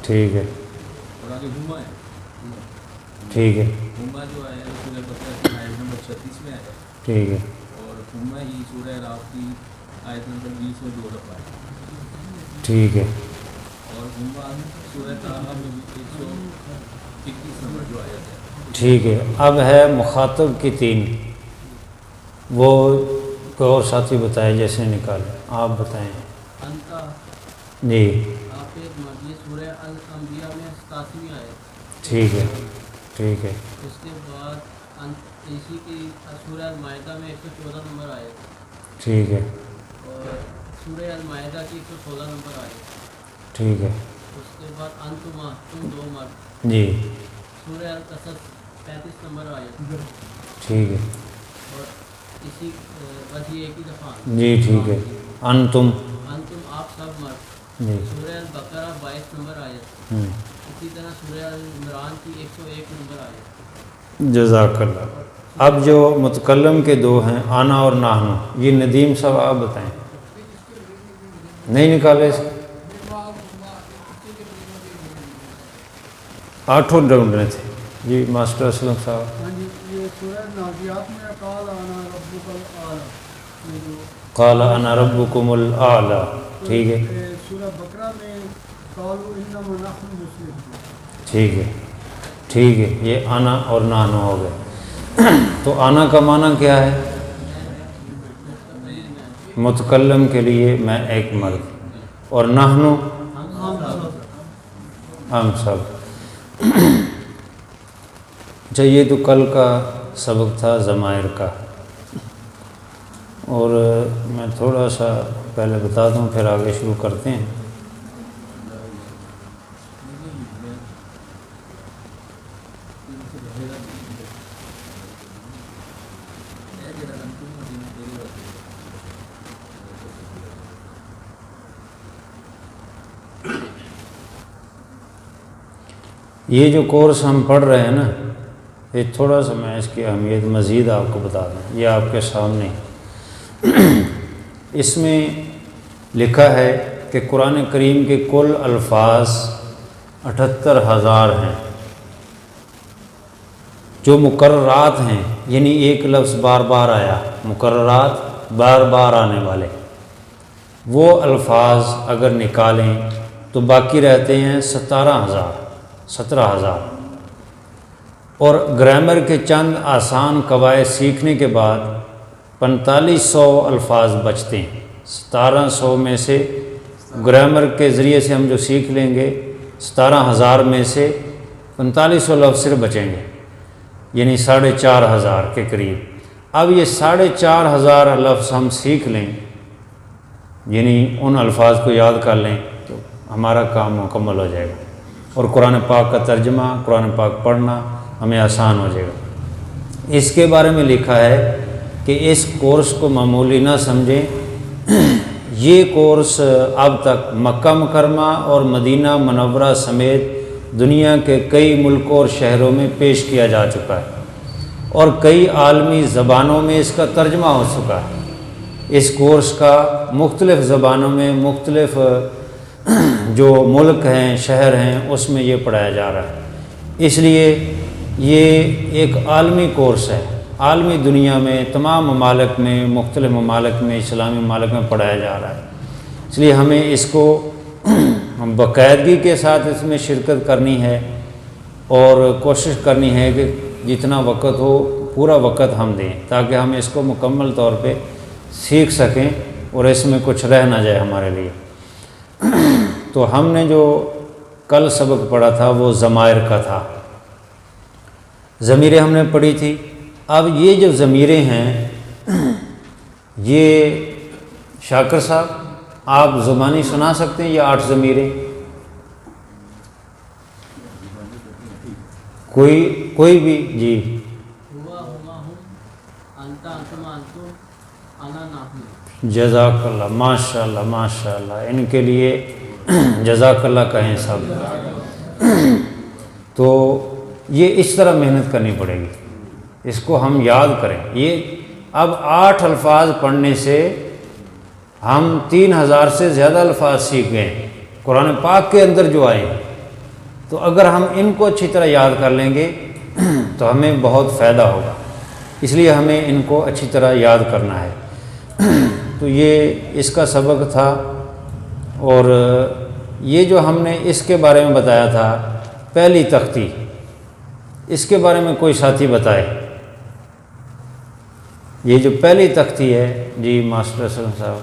ٹھیک ہے. اور آگے ہما ہے. ٹھیک ہے. ہما جو ہے سورہ بقرہ کی آیت نمبر 36 میں ہے. ٹھیک ہے. اور ہما ہی سورہ اعراف کی آیت نمبر 20 میں 2 دفعہ ہے. ٹھیک ہے. اور ہما سورہ طٰہٰ میں 121 نمبر جو آیت ہے. ٹھیک ہے. اب ہے مخاطب کی 3. وہ کوئی اور ساتھی بتائے جیسے نکالے. آپ بتائیں. انتا جی آپ ایک مرضی سورہ الانبیاء میں 87 آیت. ٹھیک ہے. ٹھیک ہے. اس کے بعد اسی کی سورہ المائدہ میں 114 نمبر آیت. ٹھیک ہے. اور سورہ المائدہ کی 116 نمبر آیت. ٹھیک ہے. اس کے بعد انتما تم 2 مرد. جی سورہ القصص 35 نمبر آیت. ٹھیک ہے. اور اسی بس یہ ایک ہی دفعہ. جی ٹھیک ہے. انتم آپ سب مرد. جی سورہ البقرہ 22 نمبر آیت. اسی طرح سورہ عمران کی 101 نمبر آیت. جزاک اللہ. اب جو متکلم کے 2 ہیں آنا اور نحنو، یہ ندیم صاحب آپ بتائیں. نہیں نکالے اس 8 ڈھونڈنے تھے. جی ماسٹر اسلم صاحب. ہاں جی یہ سورہ نازیات میں قال انا ربک الاعلی. قال انا ربکم الاعلی. ٹھیک ہے. سورہ بقرہ میں قالوا انما نحن مسلمون. ٹھیک ہے. ٹھیک ہے. یہ آنا اور نحنو ہو گئے. تو آنا کا معنی کیا ہے؟ متکلم کے لیے میں ایک مرد. اور نحنو ہم سب. اچھا یہ تو کل کا سبق تھا ضمائر کا، اور میں تھوڑا سا پہلے بتا دوں پھر آگے شروع کرتے ہیں. یہ جو کورس ہم پڑھ رہے ہیں نا، یہ تھوڑا سا میں اس کی اہمیت مزید آپ کو بتا دوں. یہ آپ کے سامنے اس میں لکھا ہے کہ قرآن کریم کے کل الفاظ 78,000 ہیں جو مقررات ہیں، یعنی ایک لفظ بار بار آیا. مقررات بار بار آنے والے وہ الفاظ اگر نکالیں تو باقی رہتے ہیں 17,000. اور گرامر کے چند آسان قواعد سیکھنے کے بعد 4500 الفاظ بچتے ہیں. 1700 میں سے گرامر کے ذریعے سے ہم جو سیکھ لیں گے 17,000 میں سے 4500 لفظ صرف بچیں گے، یعنی 4,500 کے قریب. اب یہ 4,500 لفظ ہم سیکھ لیں، یعنی ان الفاظ کو یاد کر لیں تو ہمارا کام مکمل ہو جائے گا، اور قرآن پاک کا ترجمہ، قرآن پاک پڑھنا ہمیں آسان ہو جائے گا. اس کے بارے میں لکھا ہے کہ اس کورس کو معمولی نہ سمجھیں. یہ کورس اب تک مکہ مکرمہ اور مدینہ منورہ سمیت دنیا کے کئی ملکوں اور شہروں میں پیش کیا جا چکا ہے، اور کئی عالمی زبانوں میں اس کا ترجمہ ہو چکا ہے. اس کورس کا مختلف زبانوں میں مختلف جو ملک ہیں، شہر ہیں، اس میں یہ پڑھایا جا رہا ہے. اس لیے یہ ایک عالمی کورس ہے. عالمی دنیا میں تمام ممالک میں، مختلف ممالک میں، اسلامی ممالک میں پڑھایا جا رہا ہے. اس لیے ہمیں اس کو باقاعدگی کے ساتھ اس میں شرکت کرنی ہے، اور کوشش کرنی ہے کہ جتنا وقت ہو پورا وقت ہم دیں تاکہ ہم اس کو مکمل طور پہ سیکھ سکیں اور اس میں کچھ رہ نہ جائے ہمارے لیے. تو ہم نے جو کل سبق پڑھا تھا وہ ضمائر کا تھا. ضمیریں ہم نے پڑھی تھی. اب یہ جو ضمیریں ہیں، یہ شاکر صاحب آپ زبانی سنا سکتے ہیں یہ 8 ضمیریں؟ کوئی بھی؟ جی ہوا ہما ہم، انتا انتما انتم، انا نحن. جزاک اللہ. ماشاء اللہ ماشاء اللہ. ان کے لیے جزاک اللہ کہیں سب. تو یہ اس طرح محنت کرنی پڑے گی، اس کو ہم یاد کریں. یہ اب 8 الفاظ پڑھنے سے ہم 3,000 سے زیادہ الفاظ سیکھ گئے. قرآن پاک کے اندر جو آئے ہیں، تو اگر ہم ان کو اچھی طرح یاد کر لیں گے تو ہمیں بہت فائدہ ہوگا، اس لیے ہمیں ان کو اچھی طرح یاد کرنا ہے۔ تو یہ اس کا سبق تھا، اور یہ جو ہم نے اس کے بارے میں بتایا تھا پہلی تختی، اس کے بارے میں کوئی ساتھی بتائے، یہ جو پہلی تختی ہے جی ماسٹر اسلم صاحب،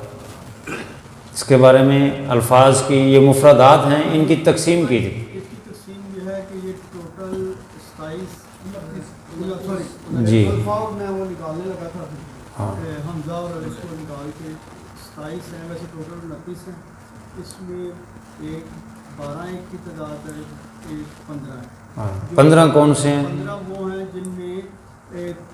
اس کے بارے میں الفاظ کی یہ مفردات ہیں، ان کی تقسیم کی تھی۔ اس کی تقسیم یہ ہے کہ یہ ٹوٹل 27 جی الفاظ میں وہ نکالنے لگا تھا، ہاں حمزہ اور الف کو نکال کے 27 ہیں، ویسے ٹوٹل 29 ہیں۔ اس میں ایک 12 ایک کی تعداد ہے، ایک 15 ہے۔ ہاں 15 کون سے ہیں؟ 15 وہ ہیں جن میں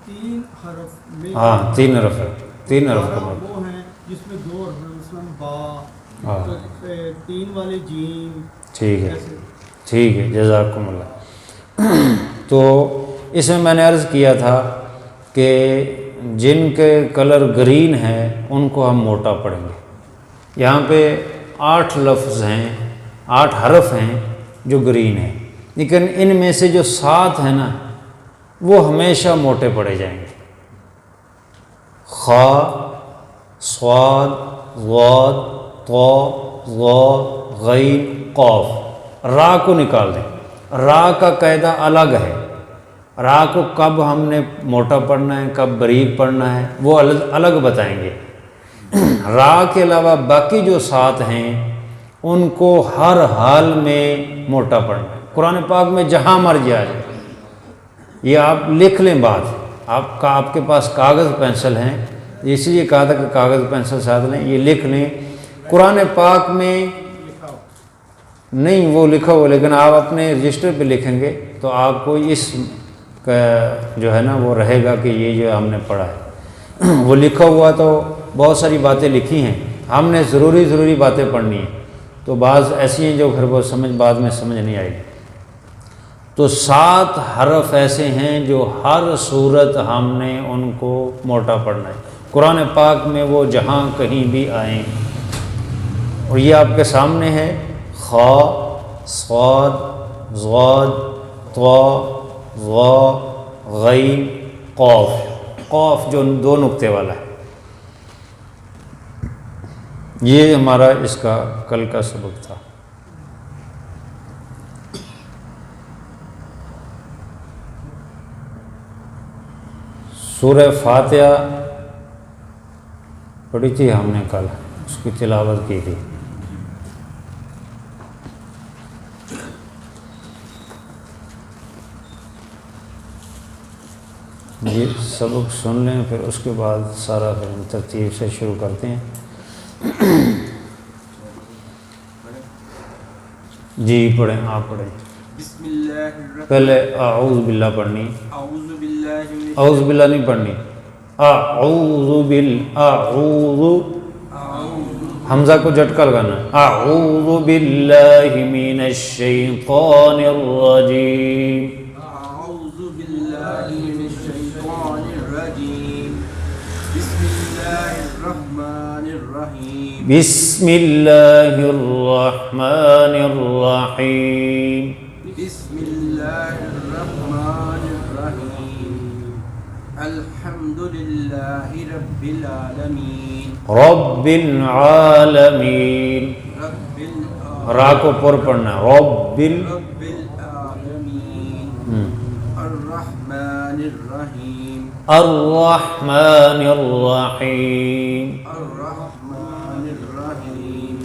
3 حرف میں، ہاں 3 حرف ہے، 3 حرف کا 12 مطلب، وہ ہیں جس میں 2 حرف ہیں، مثلاً با، ہاں 3 والے جیم، ٹھیک ہے ایسے۔ ٹھیک ہے، جزاکم اللہ۔ تو اس میں نے عرض کیا تھا کہ جن کے کلر گرین ہے ان کو ہم موٹا پڑھیں گے۔ یہاں پہ 8 لفظ ہیں، 8 حرف ہیں جو گرین ہیں، لیکن ان میں سے جو 7 ہیں نا وہ ہمیشہ موٹے پڑے جائیں گے۔ خا، صاد، ضاد، طا، ظا، غین، قاف۔ را کو نکال دیں، را کا قاعدہ الگ ہے، را کو کب ہم نے موٹا پڑھنا ہے، کب باریک پڑھنا ہے، وہ الگ بتائیں گے۔ را کے علاوہ باقی جو 7 ہیں ان کو ہر حال میں موٹا پڑھنا ہے، قرآن پاک میں جہاں مرضی آ جائے۔ یہ آپ لکھ لیں بات، آپ کے پاس کاغذ پینسل ہیں، اس لیے کہا تھا کہ کاغذ پینسل ساتھ لیں، یہ لکھ لیں قرآن پاک میں نہیں وہ لکھا ہوا، لیکن آپ اپنے رجسٹر پہ لکھیں گے تو آپ کو اس کا جو ہے نا وہ رہے گا کہ یہ جو ہم نے پڑھا ہے۔ وہ لکھا ہوا تو بہت ساری باتیں لکھی ہیں، ہم نے ضروری باتیں پڑھنی ہیں، تو بعض ایسی ہیں جو پھر وہ بعد میں سمجھ نہیں آئے گی۔ تو 7 حرف ایسے ہیں جو ہر صورت ہم نے ان کو موٹا پڑھنا ہے، قرآن پاک میں وہ جہاں کہیں بھی آئیں۔ اور یہ آپ کے سامنے ہے، خا، صاد، ضاد، طا، ظا، غین، قاف۔ قاف جو 2 نقطے والا ہے۔ یہ ہمارا اس کا کل کا سبق تھا۔ سورہ فاتحہ پڑھی تھی ہم نے کل، اس کی تلاوت کی تھی۔ یہ سبق سن لیں، پھر اس کے بعد سارا پھر ترتیب سے شروع کرتے ہیں۔ جی پڑھیں، آپ پڑھیں۔ بسم اللہ الرحمن، پہلے اعوذ باللہ پڑھنی، اعوذ باللہ من اعوذ باللہ نہیں پڑھنی، اعوذ حمزہ کو جھٹکا لگانا، اعوذ باللہ من الشیطان الرجیم، اعوذ باللہ من الشیطان الرجیم، بسم اللہ الرحمن الرحیم، بسم اللہ الرحمن الرحیم، بسم اللہ الرحمن الرحیم، الحمد للہ رب العالمین، رب العالمین، رب را کو پر پڑھنا، رب العالمین، الرحمن الرحیم، الرحمن الرحیم، الرحمن الرحیم،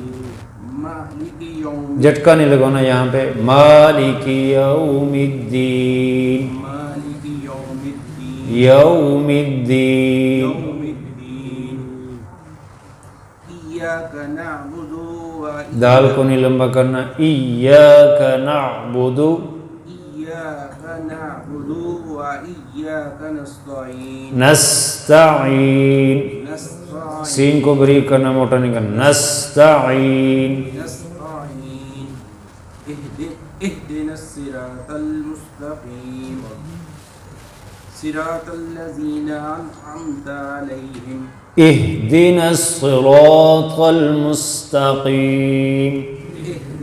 مالک یوم جھٹکا نہیں لگانا یہاں پہ، مالک یوم الدین، مالک یوم الدین، یوم الدین، یوم الدین، ایاک نعبد و دال کو نہیں لمبا کرنا، ایاک نعبد، ایاک نعبد و ایاک نستعین، نستعین، نستعین، سین کو بریک کرنا، موٹا نہیں کرنا، نستعین، نستعین، اهدنا الصراط المستقیم، صراط الذین انعمت علیہم، اهدنا الصراط المستقیم، اهدنا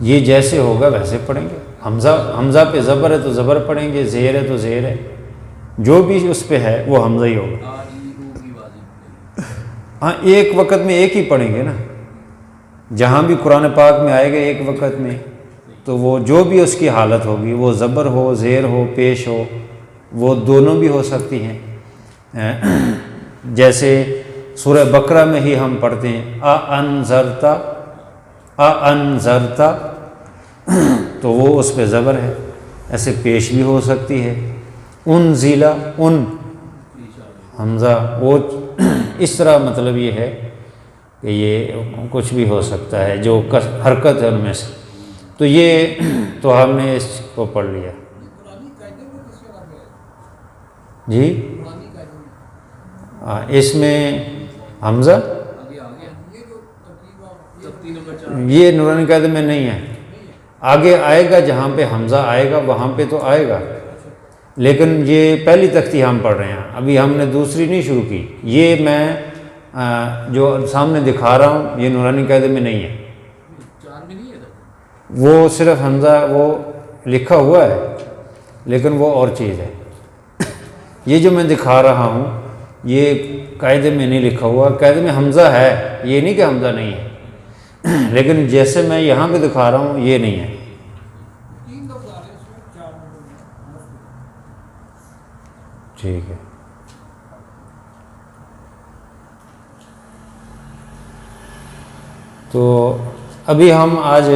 یہ جیسے ہوگا ویسے پڑھیں گے. حمزہ پہ زبر ہے تو زبر پڑھیں گے، زیر ہے تو زیر ہے، جو بھی اس پہ ہے وہ حمزہ ہی ہوگا. آ ای او کی واضح. ہاں ایک وقت میں ایک ہی پڑھیں گے نا، جہاں بھی قرآن پاک میں آئے گا ایک وقت میں، تو وہ جو بھی اس کی حالت ہوگی، وہ زبر ہو، زیر ہو، پیش ہو، وہ دونوں بھی ہو سکتی ہیں. جیسے سورہ بقرہ میں ہی ہم پڑھتے ہیں انذرتا، تو وہ اس پہ زبر ہے، ایسے پیش بھی ہو سکتی ہے. انزلا حمزہ، وہ اس طرح مطلب یہ ہے کہ یہ کچھ بھی ہو سکتا ہے جو حرکت ہے ان میں سے. تو یہ تو ہم نے اس کو پڑھ لیا. جی اس میں حمزہ آگے آ گیا. ترتیب نمبر 4 یہ نورانی قاعدے میں نہیں ہے، آگے آئے گا جہاں پہ حمزہ آئے گا وہاں پہ تو آئے گا، لیکن یہ پہلی تختی ہم پڑھ رہے ہیں، ابھی ہم نے دوسری نہیں شروع کی. یہ میں جو سامنے دکھا رہا ہوں یہ نورانی قاعدے میں نہیں ہے، 4 میں نہیں ہے. وہ صرف حمزہ وہ لکھا ہوا ہے لیکن وہ اور چیز ہے. یہ جو میں دکھا رہا ہوں یہ قاعدے میں نہیں لکھا ہوا، قاعدے میں حمزہ ہے، یہ نہیں کہ حمزہ نہیں ہے، لیکن جیسے میں یہاں پہ دکھا رہا ہوں یہ نہیں ہے. ٹھیک ہے. تو ابھی ہم آج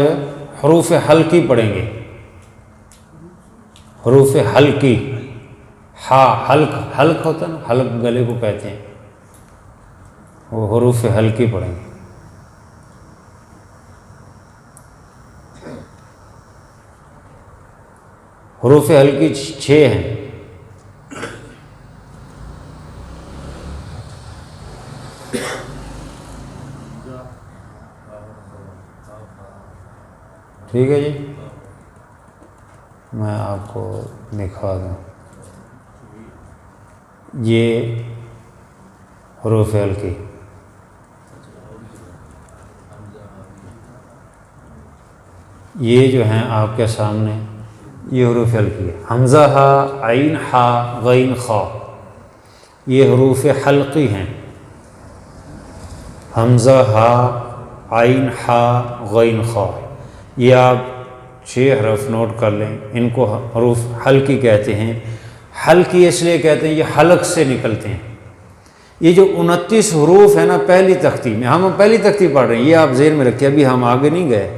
حروف حلقی پڑھیں گے. حروف حلقی، حلق ہوتا ہے نا، حلق گلے کو کہتے ہیں، وہ حروف حلقی پڑھیں گے. حروف حلقی 6 ہیں. ٹھیک ہے جی، میں آپ کو دکھا دوں. یہ حروف حلقی یہ جو ہیں آپ کے سامنے، یہ حروف حلقی ہے. حمزہ ہا، عین ہا، غین خا، یہ حروف حلقی ہیں. حمزہ ہا، عین ہا، غین خا، یہ آپ 6 حرف نوٹ کر لیں، ان کو حروف حلقی کہتے ہیں. حلقی اس لیے کہتے ہیں یہ حلق سے نکلتے ہیں. یہ جو 29 حروف ہے نا پہلی تختی میں، ہم پہلی تختی پڑھ رہے ہیں، یہ آپ ذہن میں رکھیں، ابھی ہم آگے نہیں گئے،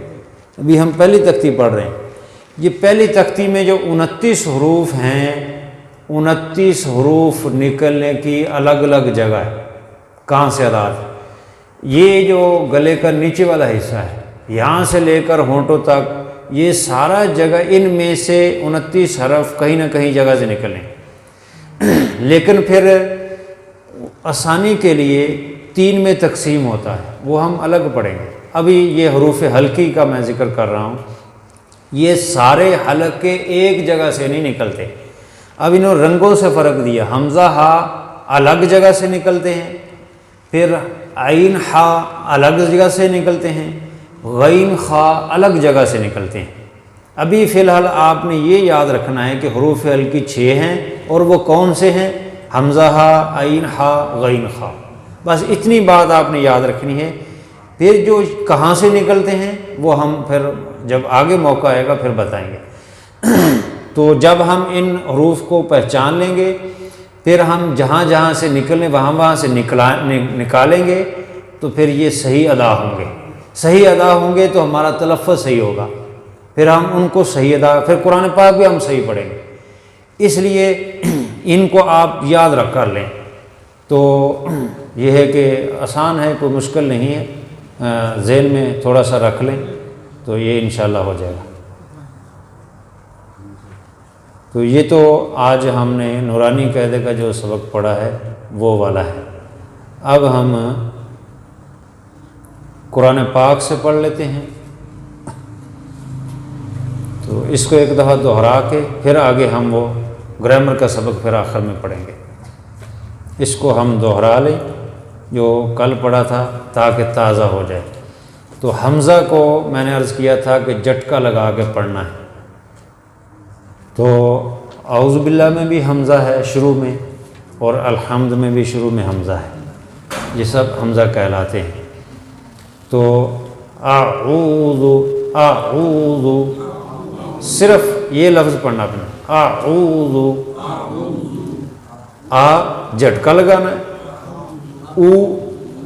ابھی ہم پہلی تختی پڑھ رہے ہیں. یہ پہلی تختی میں جو 29 حروف ہیں، 29 حروف نکلنے کی الگ الگ جگہ ہے. کہاں سے آداد؟ یہ جو گلے کا نیچے والا حصہ ہے، یہاں سے لے کر ہونٹوں تک، یہ سارا جگہ ان میں سے 29 حرف کہیں نہ کہیں جگہ سے نکلیں. لیکن پھر آسانی کے لیے 3 میں تقسیم ہوتا ہے، وہ ہم الگ پڑھیں گے. ابھی یہ حروف حلقی کا میں ذکر کر رہا ہوں، یہ سارے حلق کے ایک جگہ سے نہیں نکلتے. اب انہوں رنگوں سے فرق دیا. حمزہ ہا الگ جگہ سے نکلتے ہیں، پھر عین ہا الگ جگہ سے نکلتے ہیں، غین خا الگ جگہ سے نکلتے ہیں. ابھی فی الحال آپ نے یہ یاد رکھنا ہے کہ حروف حلقی 6 ہیں، اور وہ کون سے ہیں؟ حمزہ ہا، عین ہا، غین خا، بس اتنی بات آپ نے یاد رکھنی ہے. پھر جو کہاں سے نکلتے ہیں وہ ہم پھر جب آگے موقع آئے گا پھر بتائیں گے. تو جب ہم ان حروف کو پہچان لیں گے، پھر ہم جہاں جہاں سے نکلیں وہاں سے نکالیں گے، تو پھر یہ صحیح ادا ہوں گے. صحیح ادا ہوں گے تو ہمارا تلفظ صحیح ہوگا، پھر ہم ان کو صحیح ادا، پھر قرآن پاک بھی ہم صحیح پڑھیں گے. اس لیے ان کو آپ یاد رکھ کر لیں. تو یہ ہے کہ آسان ہے، کوئی مشکل نہیں ہے، ذہن میں تھوڑا سا رکھ لیں تو یہ انشاءاللہ ہو جائے گا. تو یہ تو آج ہم نے نورانی قاعدے کا جو سبق پڑھا ہے وہ والا ہے. اب ہم قرآن پاک سے پڑھ لیتے ہیں. تو اس کو ایک دفعہ دہرا کے پھر آگے ہم وہ گرامر کا سبق پھر آخر میں پڑھیں گے. اس کو ہم دہرا لیں جو کل پڑھا تھا تاکہ تازہ ہو جائے. تو حمزہ کو میں نے عرض کیا تھا کہ جھٹکا لگا کے پڑھنا ہے. تو اعوذ باللہ میں بھی حمزہ ہے شروع میں، اور الحمد میں بھی شروع میں حمزہ ہے، یہ سب حمزہ کہلاتے ہیں. تو اعوذ صرف یہ لفظ پڑھنا اپنا، اعوذ، جھٹکا لگانا ہے، او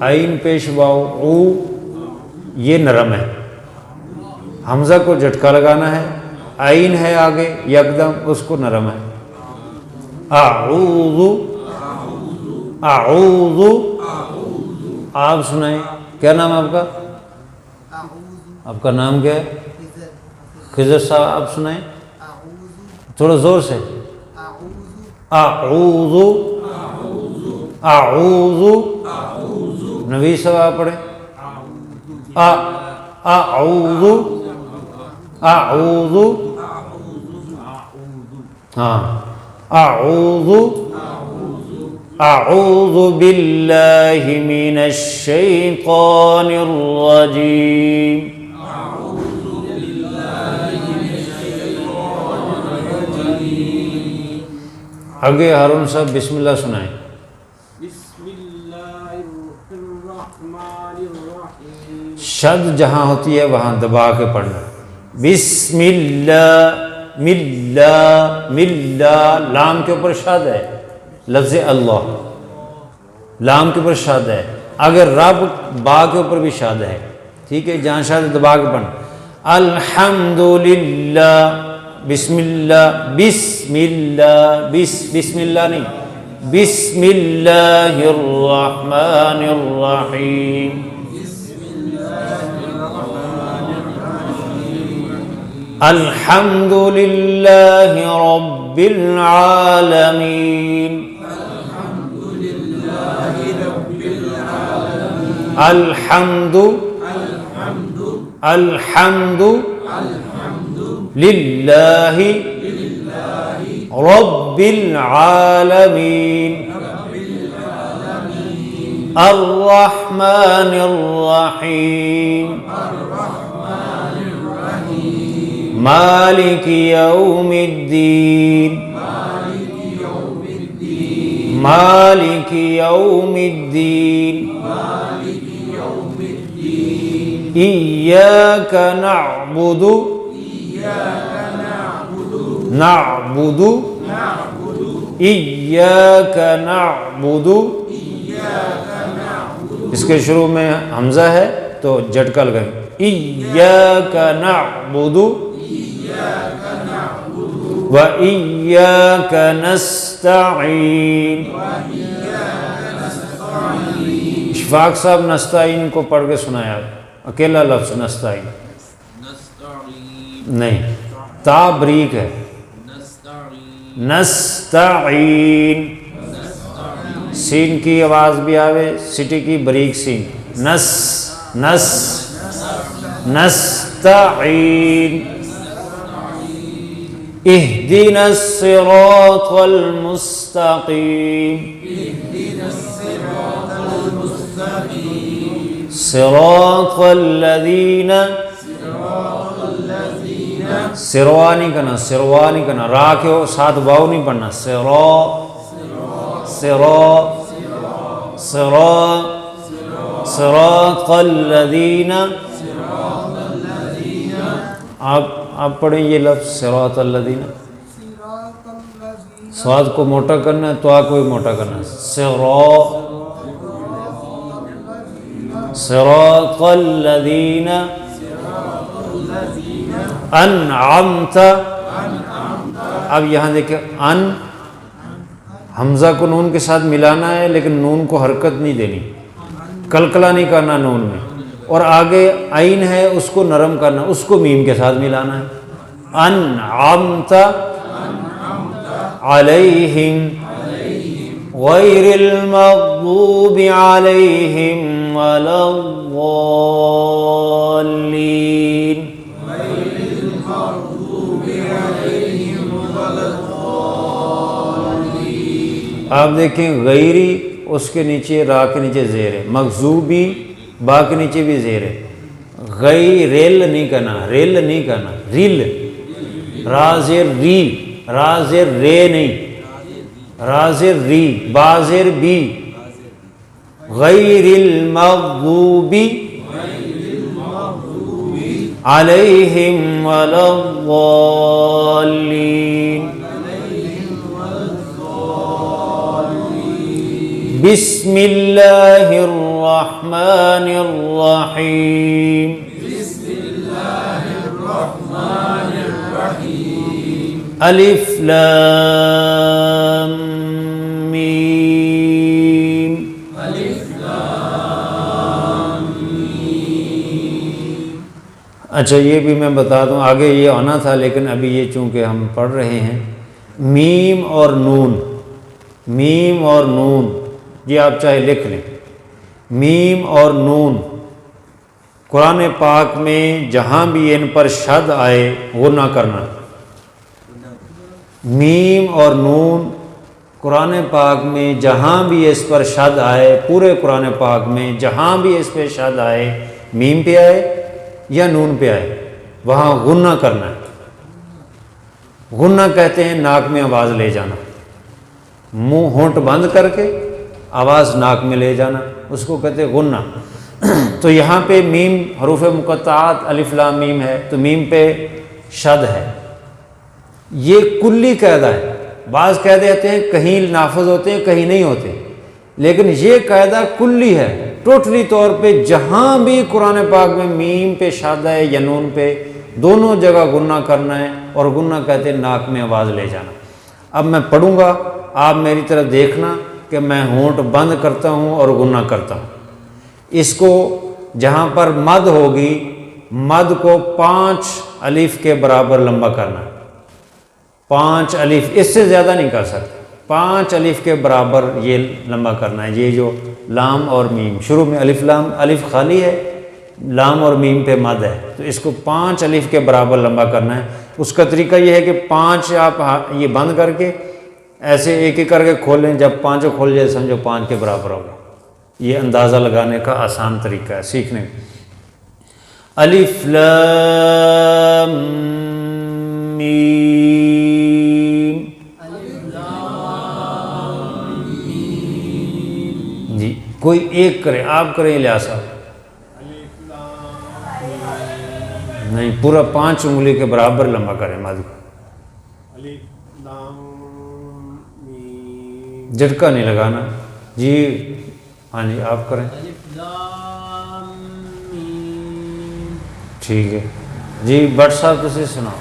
عین پیش واو، او یہ نرم ہے، حمزہ کو جھٹکا لگانا ہے، عین ہے آگے یکدم اس کو نرم ہے. اعوذ، اعوذ. آپ سنائیں، کیا نام ہے آپ کا؟ آپ کا نام کیا ہے؟ خضر صاحب. آپ سنائیں تھوڑا زور سے. اعوذ، اعوذ. نوید صاحب آپ پڑھیں. اعوذ، اعوذ. ہاں، اعوذ، اعوذ باللہ من الشیطان الرجیم. آگے ہارون صاحب بسم اللہ سنائیں. بسم اللہ الرحمن الرحیم. شد جہاں ہوتی ہے وہاں دبا کے پڑھنا. بسم اللہ، ملا، ملا. لام کے اوپر شاد ہے، لفظ اللہ لام کے اوپر شاد ہے. اگر رب با کے اوپر بھی شاد ہے، ٹھیک ہے، جہاں شاد ہے دبا کے پڑھنا. الحمدللہ، بسم اللہ، بسم اللہ، بسم اللہ نہیں، بسم اللہ الرحمن الرحیم. الحمد للہ رب العالمین. الحمد، الحمد للہ رب العالمین. الرحمن الرحیم. مالک یوم الدین. مالک یوم الدین. ایاک نعبد، نعبد، ایاک نعبد. اس کے شروع میں حمزہ ہے تو جھٹکا لگائیں. ایاک نعبد و ایاک نستعین. اشفاق صاحب نستعین کو پڑھ کے سنایا، اکیلا لفظ نستعین نہیں، تا بریک ہے. نستعین، سین کی آواز بھی آوے، سٹی کی بریک سین. نس، نس، نستعین. اہدنا الصراط المستقیم. صراط الذین، سروا نہیں کرنا، سروا نہیں کرنا، را کے ساتھ واو نہیں پڑھنا. سرا، سرا، سرا. صراط الذین. آپ پڑھیں یہ لفظ صراط الذین. سواد کو موٹا کرنا ہے تو آ کو بھی موٹا کرنا ہے. صراط الذین انعمت. اب یہاں دیکھیں، ان حمزہ کو نون کے ساتھ ملانا ہے، لیکن نون کو حرکت نہیں دینی، کلکلا نہیں کرنا نون میں. اور آگے عین ہے اس کو نرم کرنا، اس کو میم کے ساتھ ملانا ہے. انعمت علیہم غیر المغضوب علیہم ولا الضالین. آپ دیکھیں غیری اس کے نیچے را کے نیچے زیر ہے، مغضوبی با کے نیچے بھی زیر ہے. غی ریل نہیں کہنا، ریل نہیں کہنا، ریل، رازر ری، رازر رے نہیں، رازر ری، بازر بی، غیر المغضوب علیہم ولا الضالین، بسم اللہ الرحمن الرحیم، الف لام میم، اچھا یہ بھی میں بتا دوں، آگے یہ ہونا تھا لیکن ابھی یہ چونکہ ہم پڑھ رہے ہیں، میم اور نون، میم اور نون، یہ آپ چاہے لکھ لیں، میم اور نون قرآن پاک میں جہاں بھی ان پر شد آئے غنہ کرنا، میم اور نون قرآن پاک میں جہاں بھی اس پر شد آئے، پورے قرآن پاک میں جہاں بھی اس پہ شد آئے، میم پہ آئے یا نون پہ آئے، وہاں غنہ کرنا ہے۔ غنہ کہتے ہیں ناک میں آواز لے جانا، منہ ہونٹ بند کر کے آواز ناک میں لے جانا، اس کو کہتے ہیں غنہ۔ تو یہاں پہ میم حروف مقطعات الف لام میم ہے، تو میم پہ شد ہے، یہ کلی قاعدہ ہے۔ بعض قاعدے ہوتے ہیں کہیں نافذ ہوتے ہیں کہیں نہیں ہوتے، لیکن یہ قاعدہ کلی ہے، ٹوٹلی طور پہ جہاں بھی قرآن پاک میں میم پہ شد ہے یا نون پہ، دونوں جگہ غنہ کرنا ہے، اور غنہ کہتے ہیں ناک میں آواز لے جانا۔ اب میں پڑھوں گا، آپ میری طرف دیکھنا کہ میں ہونٹ بند کرتا ہوں اور غنہ کرتا ہوں۔ اس کو جہاں پر مد ہوگی، مد کو 5 الف کے برابر لمبا کرنا ہے، 5 الف، اس سے زیادہ نہیں کر سکتے، 5 الف کے برابر یہ لمبا کرنا ہے۔ یہ جو لام اور میم شروع میں الف لام، الف خالی ہے، لام اور میم پہ مد ہے، تو اس کو 5 الف کے برابر لمبا کرنا ہے۔ اس کا طریقہ یہ ہے کہ 5 آپ یہ بند کر کے ایسے ایک ایک کر کے کھولیں، جب 5 کھول جائے سمجھو 5 کے برابر ہوگا۔ یہ اندازہ لگانے کا آسان طریقہ ہے سیکھنے کا۔ الف لام میم، جی کوئی ایک کرے، آپ کریں الیاس صاحب، نہیں پورا 5 انگلی کے برابر لمبا کریں مد کو، جھٹکا نہیں لگانا جی۔ ہاں جی آپ کریں، الف لام میم، ٹھیک ہے جی۔ بٹ صاحب تسی سناؤ،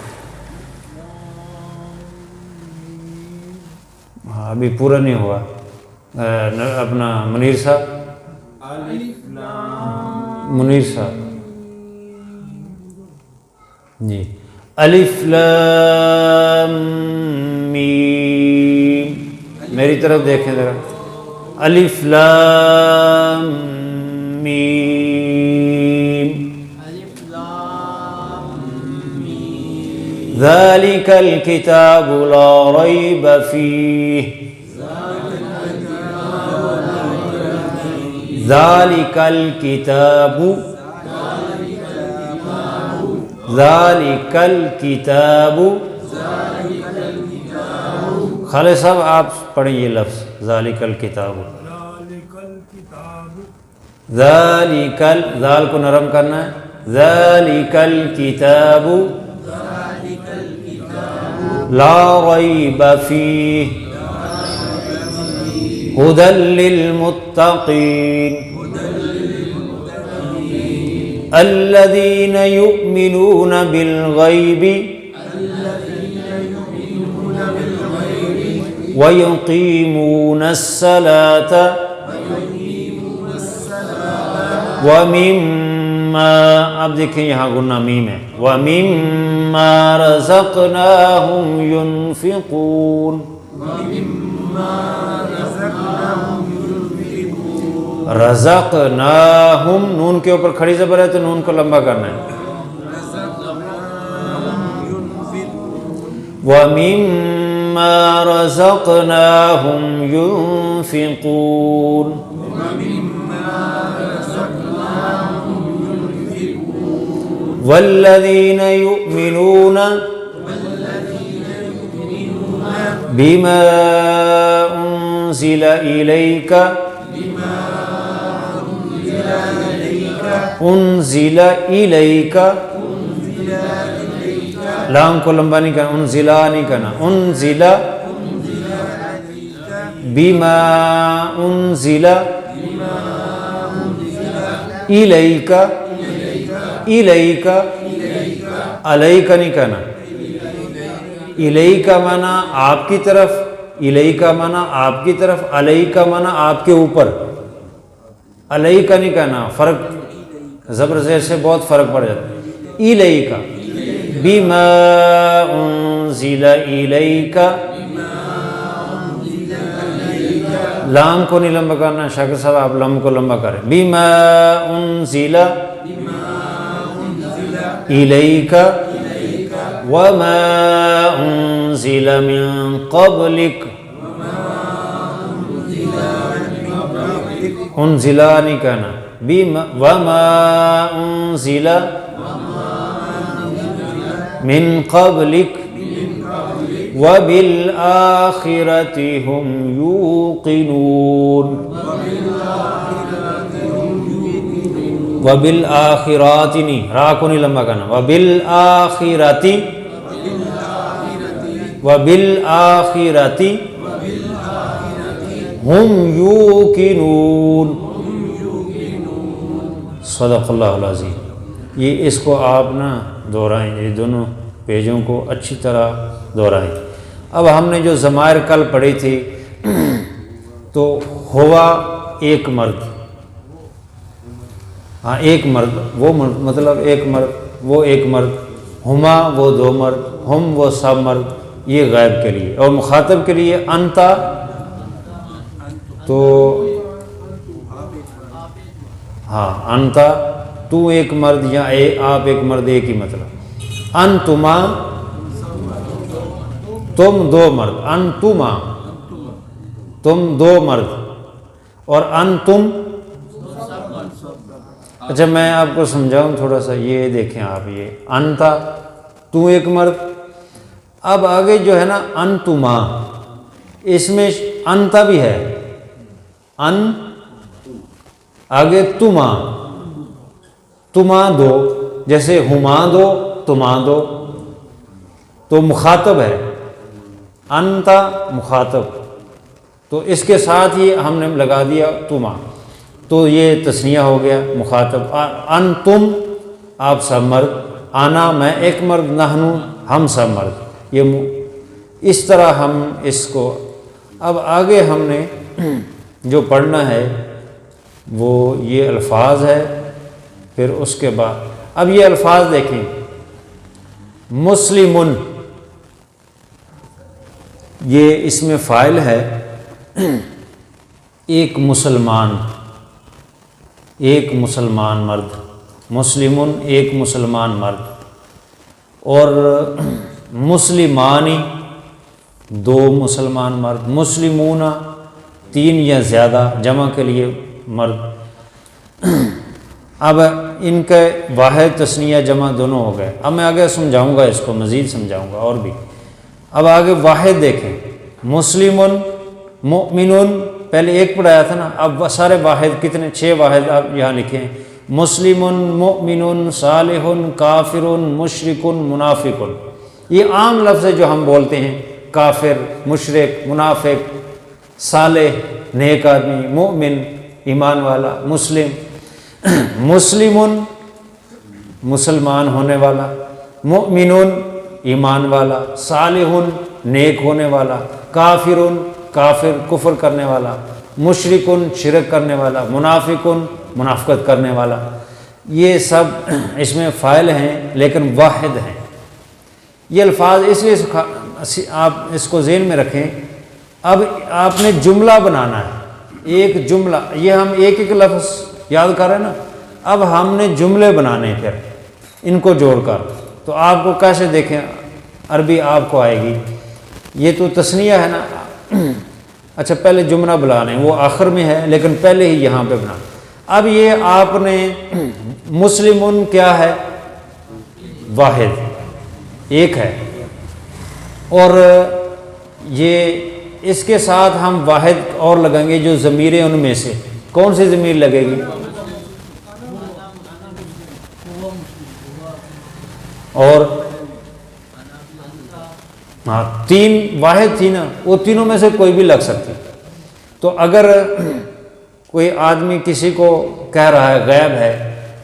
ہاں ابھی پورا نہیں ہوا، اپنا منیر صاحب، منیر صاحب جی۔ الف لام میم، میری طرف دیکھیں ذرا، الف لام میم، الف لام میم، ذالک الکتاب لا ریب فیہ، ذالک الکتاب، ذالک الکتاب، خالد صاحب آپ پڑھیں یہ لفظ، ذالک الکتاب، ذالک، ذال کو نرم کرنا ہے، ذالک الکتاب لا ریب فیہ ھدی للمتقین الذین یؤمنون بالغیب وَيُقِيمُونَ الصَّلَاةَ وَمِمَّا، اب دیکھیں یہاں غنہ میم ہے، وَمِمَّا رَزَقْنَاهُمْ يُنْفِقُونَ، رَزَقْنَاهُمْ، نون کے اوپر کھڑی زبر ہے تو نون کو لمبا کرنا ہے، وَمِمَّا رَزَقْنَاهُمْ يُنْفِقُونَ، والذین یؤمنون بما انزل الیک انزل الیک، لام کو لمبا نہیں کرنا، انزلا نہیں کرنا، انزل بما انزل الیک، الیک علیک نہیں کہنا، الیک معنی آپ کی طرف، الیک معنی آپ کی طرف، علیک معنی آپ کے اوپر، علیک نہیں کہنا، فرق زبر زیر سے بہت فرق پڑ جاتا ہے، الیک بما انزل الیک، لام کو نہیں لمبا کرنا، شاکر صاحب آپ لام کو لمبا کریں، بما انزل الیک وما انزل من قبلک، انزلا نہیں کہنا، وما انزل من قبلک وبالآخرة هم يوقنون، وبالآخرات نہیں، را کو نہیں لمبا کرنا، وبالآخرات، وبالآخرات هم يوقنون، صدق اللہ العظیم۔ یہ اس کو آپ نا دہرائیں، یہ دونوں پیجوں کو اچھی طرح دہرائیں۔ اب ہم نے جو ضمائر کل پڑھی تھی تو ہوا ایک مرد، ہاں ایک مرد، وہ مطلب ایک مرد، وہ ایک مرد، ہما وہ دو مرد، ہم وہ سب مرد، یہ غائب کے لیے، اور مخاطب کے لیے انتا تو ہاں انتا تو ایک مرد یا آپ ایک مرد، ایک ہی مطلب، انتما تم دو مرد، انتما تم دو مرد، اور انتم، اچھا میں آپ کو سمجھاؤں تھوڑا سا، یہ دیکھیں آپ، یہ انتا تو ایک مرد، اب آگے جو ہے نا انتما، اس میں انتا بھی ہے، ان آگے تما، تما دو، جیسے ہما دو تما دو، تو مخاطب ہے، انتا مخاطب، تو اس کے ساتھ ہی ہم نے لگا دیا تما، تو یہ تثنیہ ہو گیا مخاطب، انتم آپ سب مرد، آنا میں ایک مرد، نحنو ہم سب مرد، یہ اس طرح ہم اس کو، اب آگے ہم نے جو پڑھنا ہے وہ یہ الفاظ ہے، پھر اس کے بعد اب یہ الفاظ دیکھیں، مسلمن، یہ اس میں فاعل ہے، ایک مسلمان، ایک مسلمان مرد، مسلمن ایک مسلمان مرد، اور مسلمانی دو مسلمان مرد، مسلمون تین یا زیادہ جمع کے لیے مرد۔ اب ان کے واحد تثنیہ جمع دونوں ہو گئے، اب میں آگے سمجھاؤں گا، اس کو مزید سمجھاؤں گا اور بھی۔ اب آگے واحد دیکھیں، مسلمن مؤمنون، پہلے ایک پڑھایا تھا نا، اب سارے واحد کتنے، 6 واحد آپ یہاں لکھیں، مسلمن مؤمنون صالحن کافرن مشرکن منافقن، یہ عام لفظ ہے جو ہم بولتے ہیں، کافر، مشرک، منافق، صالح نیک آدمی، مومن ایمان والا، مسلم، مسلمن مسلمان ہونے والا، مؤمنون ایمان والا، صالحن نیک ہونے والا، کافرن کافر کفر کرنے والا، مشرکن شرک کرنے والا، منافقن منافقت کرنے والا، یہ سب اس میں فاعل ہیں لیکن واحد ہیں۔ یہ الفاظ اس لیے آپ اس کو ذہن میں رکھیں، اب آپ نے جملہ بنانا ہے، ایک جملہ، یہ ہم ایک ایک لفظ یاد کر رہے ہیں نا، اب ہم نے جملے بنانے پھر ان کو جوڑ کر، تو آپ کو کیسے دیکھیں، عربی آپ کو آئے گی، یہ تو تثنیہ ہے نا، اچھا پہلے جملہ بنانے، وہ آخر میں ہے لیکن پہلے ہی یہاں پہ بنا۔ اب یہ آپ نے مسلمن کیا ہے، واحد ایک ہے، اور یہ اس کے ساتھ ہم واحد اور لگائیں گے جو ضمیریں ان میں سے کون سی ضمیر لگے گی؟ اور ہاں تین واحد تھی نا، وہ تینوں میں سے کوئی بھی لگ سکتی. تو اگر کوئی آدمی کسی کو کہہ رہا ہے غیب ہے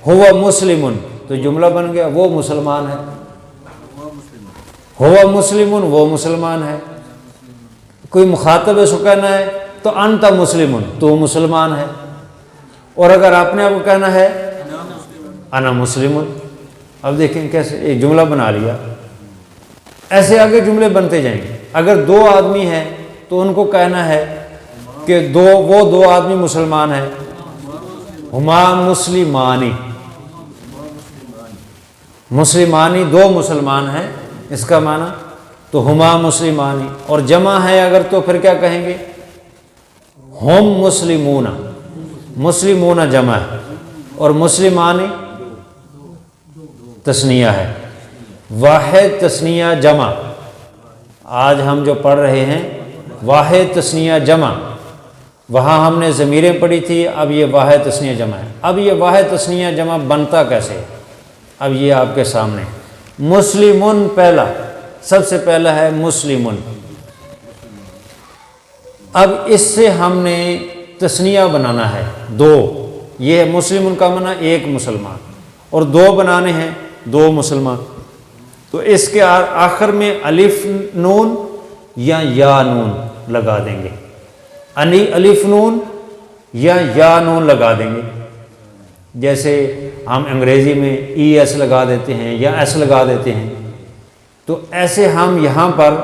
ہوا مسلمن، تو جملہ بن گیا وہ مسلمان ہے. ہوا مسلمن وہ مسلمان ہے. کوئی مخاطب اس کو کہنا ہے تو انت مسلمن تو مسلمان ہے. اور اگر اپنے آپ کو کہنا ہے انا مسلمن، اب دیکھیں کیسے ایک جملہ بنا لیا. ایسے آگے جملے بنتے جائیں گے. اگر دو آدمی ہیں تو ان کو کہنا ہے کہ وہ دو آدمی مسلمان ہیں، ہما مسلمانی، مسلمانی دو مسلمان ہیں، اس کا معنی تو ہما مسلمانی. اور جمع ہے اگر تو پھر کیا کہیں گے؟ ہم مسلمون، مسلمون جمع ہے اور مسلمانی تثنیہ ہے. واحد تثنیہ جمع، آج ہم جو پڑھ رہے ہیں واحد تثنیہ جمع، وہاں ہم نے ضمیریں پڑھی تھی، اب یہ واحد تثنیہ جمع ہے. اب یہ واحد تثنیہ جمع بنتا کیسے؟ اب یہ آپ کے سامنے مسلمون پہلا، سب سے پہلا ہے مسلمون. اب اس سے ہم نے تثنیہ بنانا ہے دو. یہ مسلمون کا معنی ایک مسلمان، اور دو بنانے ہیں دو مسلمان. تو اس کے آخر میں الف نون یا نون لگا دیں گے. الف نون یا نون لگا دیں گے. جیسے ہم انگریزی میں ای ایس لگا دیتے ہیں یا ایس لگا دیتے ہیں، تو ایسے ہم یہاں پر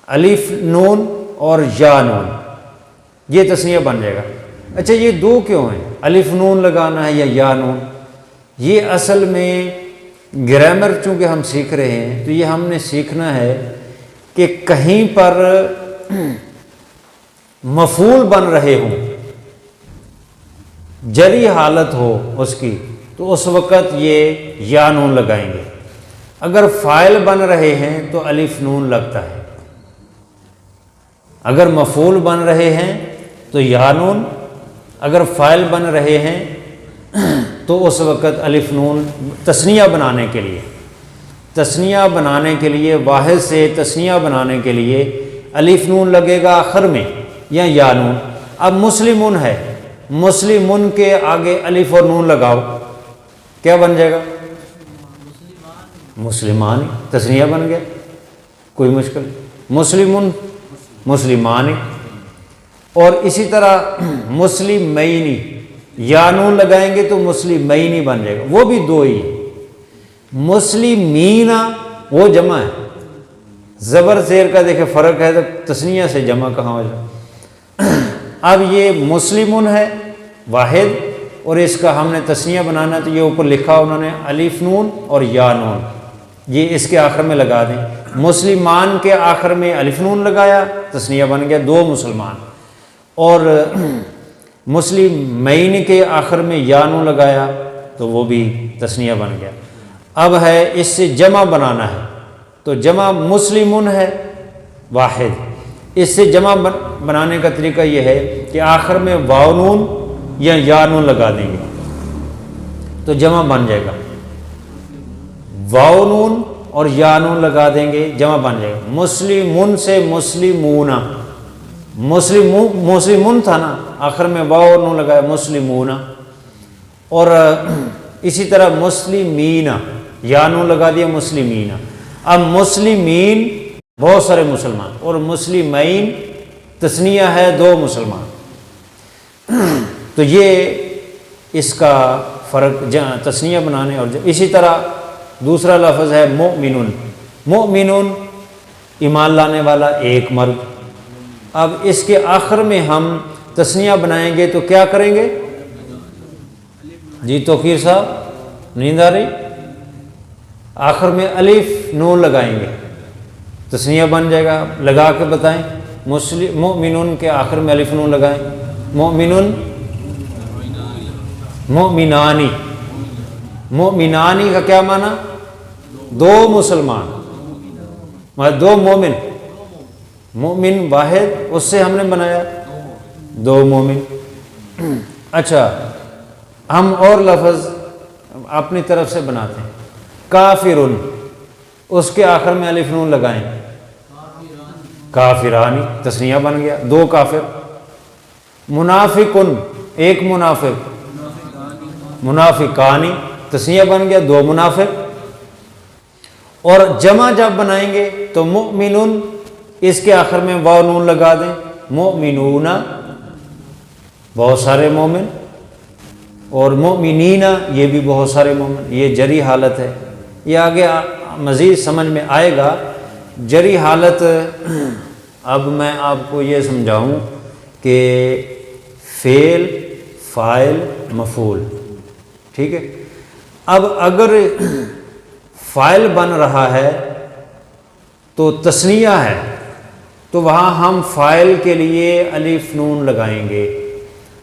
الف نون اور یا نون، یہ تثنیہ بن جائے گا. اچھا یہ دو کیوں ہیں؟ الف نون لگانا ہے یا نون؟ یہ اصل میں گرامر چونکہ ہم سیکھ رہے ہیں تو یہ ہم نے سیکھنا ہے کہ کہیں پر مفعول بن رہے ہوں، جری حالت ہو اس کی، تو اس وقت یہ یا نون لگائیں گے. اگر فاعل بن رہے ہیں تو الف نون لگتا ہے. اگر مفعول بن رہے ہیں تو یا نون، اگر فاعل بن رہے ہیں تو اس وقت الف نون. تثنیہ بنانے کے لیے، تثنیہ بنانے کے لیے، واحد سے تثنیہ بنانے کے لیے الف نون لگے گا آخر میں یا نون. اب مسلمون ہے، مسلمون کے آگے الف اور نون لگاؤ، کیا بن جائے گا؟ مسلمان. تثنیہ بن گیا، کوئی مشکل نہیں. مسلمون مسلمان. اور اسی طرح مسلمینی، یا نون لگائیں گے تو مسلمینی بن جائے گا، وہ بھی دو ہی ہے. مسلمین وہ جمع ہے، زبر زیر کا دیکھیں فرق ہے، تو تثنیہ سے جمع کہاں ہو جائے. اب یہ مسلمون ہے واحد، اور اس کا ہم نے تثنیہ بنانا ہے، تو یہ اوپر لکھا انہوں نے الف نون اور یا نون، یہ اس کے آخر میں لگا دیں. مسلمان کے آخر میں الف نون لگایا، تثنیہ بن گیا دو مسلمان. اور مسلمین کے آخر میں یا نون لگایا تو وہ بھی تثنیہ بن گیا. اب ہے اس سے جمع بنانا ہے، تو جمع مسلمون ہے واحد. اس سے جمع بنانے کا طریقہ یہ ہے کہ آخر میں واو نون یا نون لگا دیں گے تو جمع بن جائے گا. واو نون اور یا نون لگا دیں گے، جمع بن جائے گا. مسلمون سے مسلمون، مسلمون تھا نا، آخر میں واو اور نون لگایا مسلمون. اور اسی طرح مسلمین، یا نون لگا دیا مسلمین. اب مسلمین بہت سارے مسلمان، اور مسلمین تثنیہ ہے دو مسلمان. تو یہ اس کا فرق تثنیہ بنانے. اور اسی طرح دوسرا لفظ ہے مؤمنون. مؤمنون ایمان لانے والا ایک مرد. اب اس کے آخر میں ہم تثنیہ بنائیں گے تو کیا کریں گے؟ جی توقیر صاحب نیند آ رہی؟ آخر میں الف نون لگائیں گے، تثنیہ بن جائے گا. لگا کے بتائیں. مؤمنون کے آخر میں الف نون لگائیں. مؤمنون، مؤمنانی، مومنانی کا کیا معنی؟ دو مسلمان، مطلب دو مومن، مومن واحد، اس سے ہم نے بنایا دو مومن۔ اچھا ہم اور لفظ اپنی طرف سے بناتے ہیں، کافرن، اس کے آخر میں الف نون لگائیں، کافرانی تثنیہ بن گیا، دو کافر۔ منافقن، ایک منافق، منافقانی تثنیہ بن گیا، دو منافق۔ اور جمع جب بنائیں گے تو مؤمنون، اس کے آخر میں واو نون لگا دیں، مؤمنون بہت سارے مومن، اور مؤمنین یہ بھی بہت سارے مومن، یہ جری حالت ہے، یہ آگے مزید سمجھ میں آئے گا۔ جری حالت اب میں آپ کو یہ سمجھاؤں کہ فعل، فاعل، مفعول، ٹھیک ہے۔ اب اگر فاعل بن رہا ہے تو تثنیہ ہے، تو وہاں ہم فاعل کے لیے الف نون لگائیں گے۔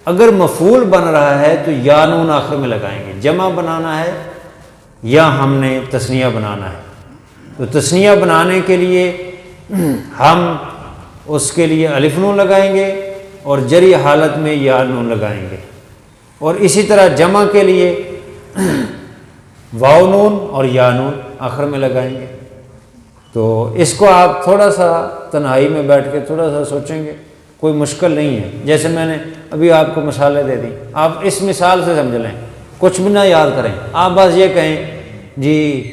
اگر مفعول بن رہا ہے تو یا نون آخر میں لگائیں گے۔ جمع بنانا ہے یا ہم نے تثنیہ بنانا ہے، تو تثنیہ بنانے کے لیے ہم اس کے لیے الف نون لگائیں گے اور جری حالت میں یا نون لگائیں گے، اور اسی طرح جمع کے لیے واو نون اور یا نون آخر میں لگائیں گے۔ تو اس کو آپ تھوڑا سا تنہائی میں بیٹھ کے تھوڑا سا سوچیں گے، کوئی مشکل نہیں ہے۔ جیسے میں نے ابھی آپ کو مثالیں دے دیں، آپ اس مثال سے سمجھ لیں، کچھ بھی نہ یاد کریں، آپ بس یہ کہیں جی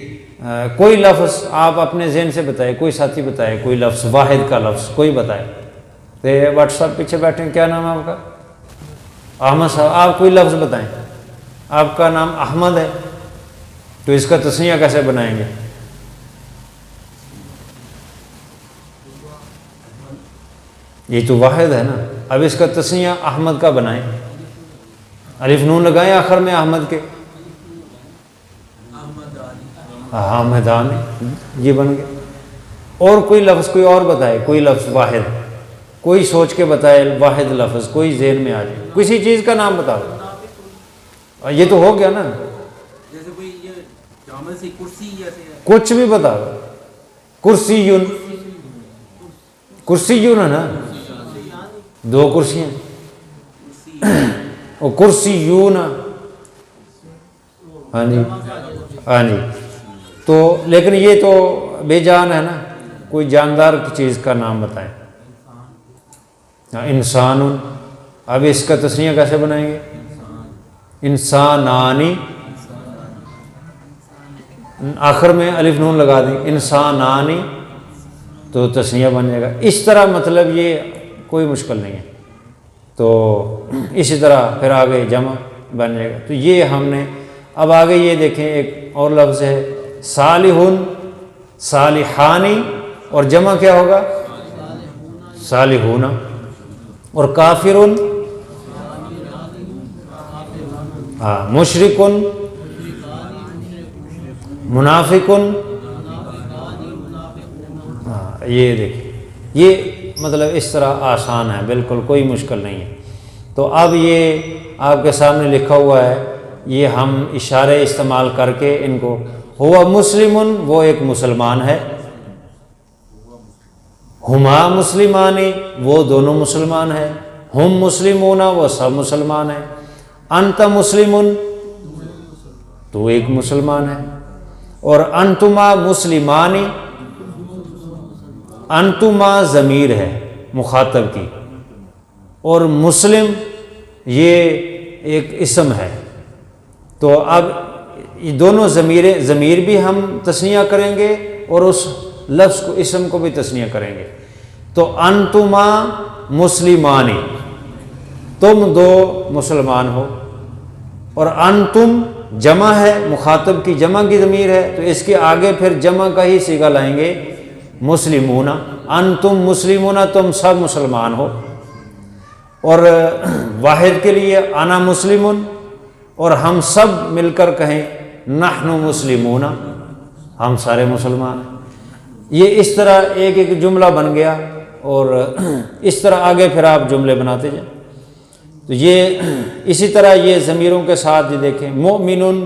کوئی لفظ آپ اپنے ذہن سے بتائیں، کوئی ساتھی بتائے کوئی لفظ، واحد کا لفظ کوئی بتائے۔ تو واٹس ایپ پیچھے بیٹھے ہیں، کیا نام ہے آپ کا؟ احمد صاحب، آپ کوئی لفظ بتائیں، آپ کا نام احمد ہے، تو اس کا تثنیہ کیسے بنائیں گے؟ یہ تو واحد ہے نا، اب اس کا تثنیہ احمد کا بنائیں، الف نون لگائیں آخر میں احمد کے، احمدانی، یہ بن گیا۔ اور کوئی لفظ کوئی اور بتائے، کوئی لفظ واحد، کوئی سوچ کے بتائے واحد لفظ، کوئی ذہن میں آ جائے، کسی چیز کا نام بتاؤ، یہ تو ہو گیا نا، جیسے کوئی یہ جامع سے کرسی جیسے ہے، کچھ بھی بتاؤ، کرسیون، کرسیون ہے نا، دو کرسیاں، اور کرسیون، ہاں جی ہاں جی، تو لیکن یہ تو بے جان ہے نا، کوئی جاندار کی چیز کا نام بتائیں۔ انسان، اب اس کا تثنیہ کیسے بنائیں گے؟ انسانانی، آخر میں الف نون لگا دیں، انسانانی، تو تثنیہ بن جائے گا۔ اس طرح مطلب یہ کوئی مشکل نہیں ہے۔ تو اسی طرح پھر آگے جمع بن جائے گا۔ تو یہ ہم نے اب آگے یہ دیکھیں، ایک اور لفظ ہے صالحون، صالحانی، اور جمع کیا ہوگا؟ صالحون، اور کافرون، مشرکن، منافقن، یہ دیکھیں، یہ مطلب اس طرح آسان ہے، بالکل کوئی مشکل نہیں ہے۔ تو اب یہ آپ کے سامنے لکھا ہوا ہے، یہ ہم اشارے استعمال کر کے ان کو، ہوا مسلمن، وہ ایک مسلمان ہے، ہما مسلمانی، وہ دونوں مسلمان ہیں، ہم مسلمون، وہ سب مسلمان ہیں، انت مسلمن، تو ایک مسلمان ہے، اور انتما مسلمانی، انتما ضمیر ہے مخاطب کی، اور مسلم یہ ایک اسم ہے۔ تو اب یہ دونوں ضمیر بھی ہم تثنیہ کریں گے اور اس لفظ کو، اسم کو بھی تثنیہ کریں گے۔ تو انتما مسلمانی، تم دو مسلمان ہو، اور انتم جمع ہے، مخاطب کی جمع کی ضمیر ہے، تو اس کے آگے پھر جمع کا ہی صیغہ لائیں گے، مسلمون، انتم مسلمون، تم سب مسلمان ہو۔ اور واحد کے لیے انا مسلمون، اور ہم سب مل کر کہیں نحن مسلمون، ہم سارے مسلمان ہیں۔ یہ اس طرح ایک ایک جملہ بن گیا، اور اس طرح آگے پھر آپ جملے بناتے جائیں۔ تو یہ اسی طرح یہ ضمیروں کے ساتھ یہ دیکھیں، مؤمنون،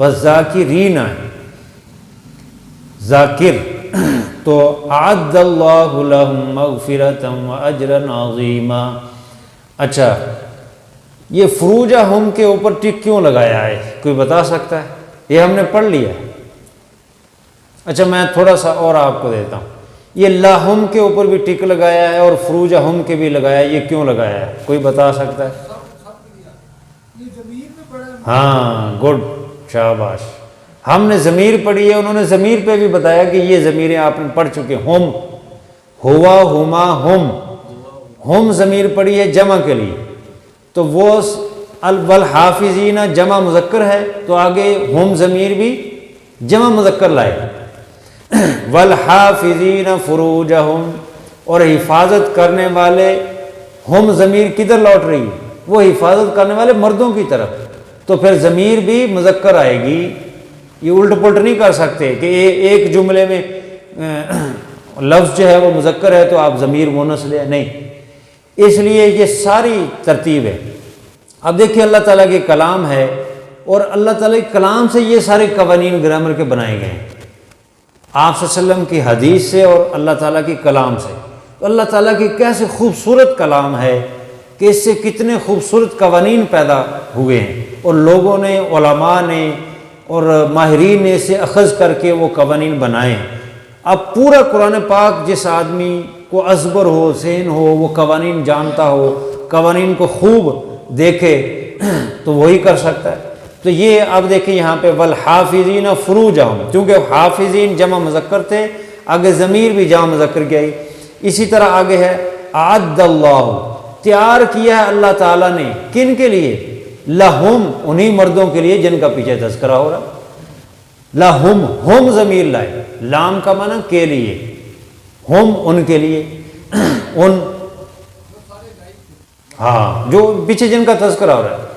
والذاکرین ہے، ذاکر تو اعد اللہ لہم مغفرۃ واجرا عظیما۔ اچھا، یہ فروجہ ہم کے اوپر ٹک کیوں لگایا ہے؟ کوئی بتا سکتا ہے؟ یہ ہم نے پڑھ لیا۔ اچھا میں تھوڑا سا اور آپ کو دیتا ہوں، یہ لاہم کے اوپر بھی ٹک لگایا ہے اور فروجہ ہم کے بھی لگایا ہے، یہ کیوں لگایا ہے؟ کوئی بتا سکتا ہے؟ ہاں گڈ، شاباش، ہم نے ضمیر پڑھی ہے، انہوں نے ضمیر پہ بھی بتایا کہ یہ ضمیریں آپ نے پڑھ چکے، ہم، ہوا، ہما، ہم ضمیر پڑھی ہے جمع کے لیے، تو وہ والحافظین جمع مذکر ہے تو آگے ہم ضمیر بھی جمع مذکر لائے، والحافظین فروجہم، اور حفاظت کرنے والے، ہم ضمیر کدھر لوٹ رہی ہے؟ وہ حفاظت کرنے والے مردوں کی طرف، تو پھر ضمیر بھی مذکر آئے گی، یہ الٹ پلٹ نہیں کر سکتے کہ ایک جملے میں لفظ جو ہے وہ مذکر ہے تو آپ ضمیر مونث لیں، نہیں، اس لیے یہ ساری ترتیب ہے۔ اب دیکھیے اللہ تعالیٰ کے کلام ہے، اور اللہ تعالیٰ کے کلام سے یہ سارے قوانین گرامر کے بنائے گئے ہیں، آپ صلی اللہ علیہ وسلم کی حدیث سے اور اللہ تعالیٰ کے کلام سے۔ تو اللہ تعالیٰ کی کیسے خوبصورت کلام ہے کہ اس سے کتنے خوبصورت قوانین پیدا ہوئے ہیں، اور لوگوں نے، علماء نے اور ماہرین نے اسے اخذ کر کے وہ قوانین بنائے ہیں۔ اب پورا قرآن پاک جس آدمی کو ازبر ہو، ذہن ہو، وہ قوانین جانتا ہو، قوانین کو خوب دیکھے تو وہی کر سکتا ہے۔ تو یہ اب دیکھیں یہاں پہ والحافظین فروجہم، چونکہ حافظین جمع مذکر تھے، آگے ضمیر بھی جمع مذکر کی آئی۔ اسی طرح آگے ہے اعد اللہ، تیار کیا ہے اللہ تعالیٰ نے، کن کے لیے؟ لہم، انہی مردوں کے لیے جن کا پیچھے تذکرہ ہو رہا، لہم، ہم ضمیر لائے، لام کا معنی کے لیے، ہم ان کے لیے، ان، ہاں جو پیچھے جن کا تذکرہ ہو رہا ہے۔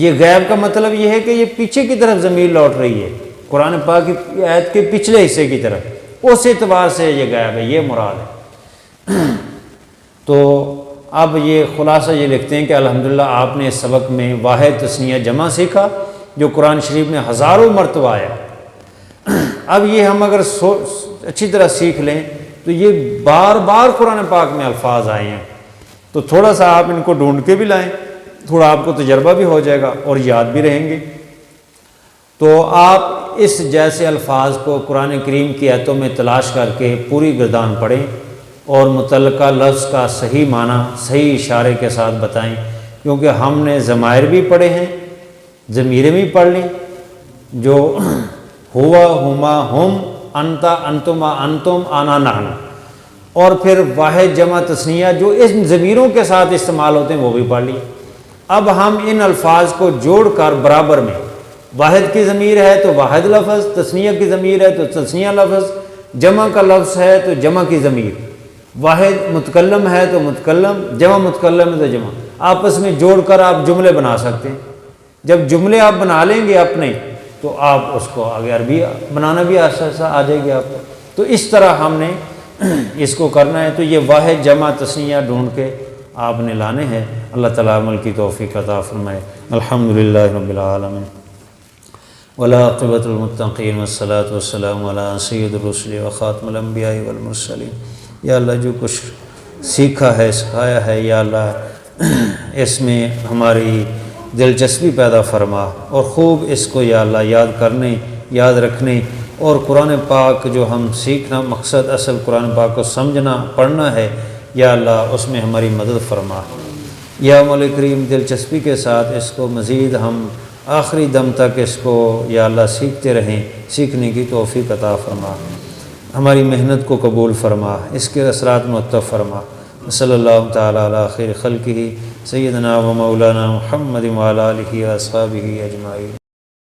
یہ غیب کا مطلب یہ ہے کہ یہ پیچھے کی طرف ضمیر لوٹ رہی ہے، قرآن پاک کی آیت کے پچھلے حصے کی طرف، اس اعتبار سے یہ غیب ہے، یہ مراد ہے۔ تو اب یہ خلاصہ یہ لکھتے ہیں کہ الحمدللہ آپ نے اس سبق میں واحد تثنیہ جمع سیکھا جو قرآن شریف میں ہزاروں مرتبہ آیا۔ اب یہ ہم اگر اچھی طرح سیکھ لیں تو یہ بار بار قرآن پاک میں الفاظ آئے ہیں، تو تھوڑا سا آپ ان کو ڈھونڈ کے بھی لائیں، تھوڑا آپ کو تجربہ بھی ہو جائے گا اور یاد بھی رہیں گے۔ تو آپ اس جیسے الفاظ کو قرآن کریم کی آیتوں میں تلاش کر کے پوری گردان پڑھیں اور متعلقہ لفظ کا صحیح معنی صحیح اشارے کے ساتھ بتائیں، کیونکہ ہم نے ضمائر بھی پڑھے ہیں، ضمیریں بھی پڑھ لیں، جو ہوا، ہما، ہم، انتا، انتما، انتم، آنا، نحن، اور پھر واحد جمع تثنیہ جو ان ضمیروں کے ساتھ استعمال ہوتے ہیں وہ بھی پڑھ لیے۔ اب ہم ان الفاظ کو جوڑ کر برابر میں، واحد کی ضمیر ہے تو واحد لفظ، تثنیہ کی ضمیر ہے تو تثنیہ لفظ، جمع کا لفظ ہے تو جمع کی ضمیر، واحد متکلم ہے تو متکلم، جمع متکلم ہے تو جمع، آپس میں جوڑ کر آپ جملے بنا سکتے ہیں۔ جب جملے آپ بنا لیں گے اپنے تو آپ اس کو آگے عربی بنانا بھی آہستہ آہستہ آ جائے گی آپ کو۔ تو اس طرح ہم نے اس کو کرنا ہے، تو یہ واحد جمع تثنیہ ڈھونڈ کے آپ نے لانے ہیں۔ اللہ تعالیٰ عمل کی توفیق عطا فرمائے۔ الحمدللہ رب العالمین والعاقبۃ للمتقین والصلاۃ والسلام علی سید الرسل وخاتم الانبیاء والمرسلین۔ یا اللہ جو کچھ سیکھا ہے، سکھایا ہے، یا اللہ اس میں ہماری دلچسپی پیدا فرما، اور خوب اس کو یا اللہ یاد کرنے، یاد رکھنے، اور قرآن پاک جو ہم سیکھنا مقصد اصل قرآن پاک کو سمجھنا، پڑھنا ہے، یا اللہ اس میں ہماری مدد فرما۔ یا مولا کریم دلچسپی کے ساتھ اس کو مزید ہم آخری دم تک اس کو یا اللہ سیکھتے رہیں، سیکھنے کی توفیق عطا فرما، ہماری محنت کو قبول فرما، اس کے اثرات مرتب فرما۔ صلی اللہ تعالیٰ علی خیر خلقہ سیدنا و مولانا محمد وعلی آلہ و اصحابہ اجمعین۔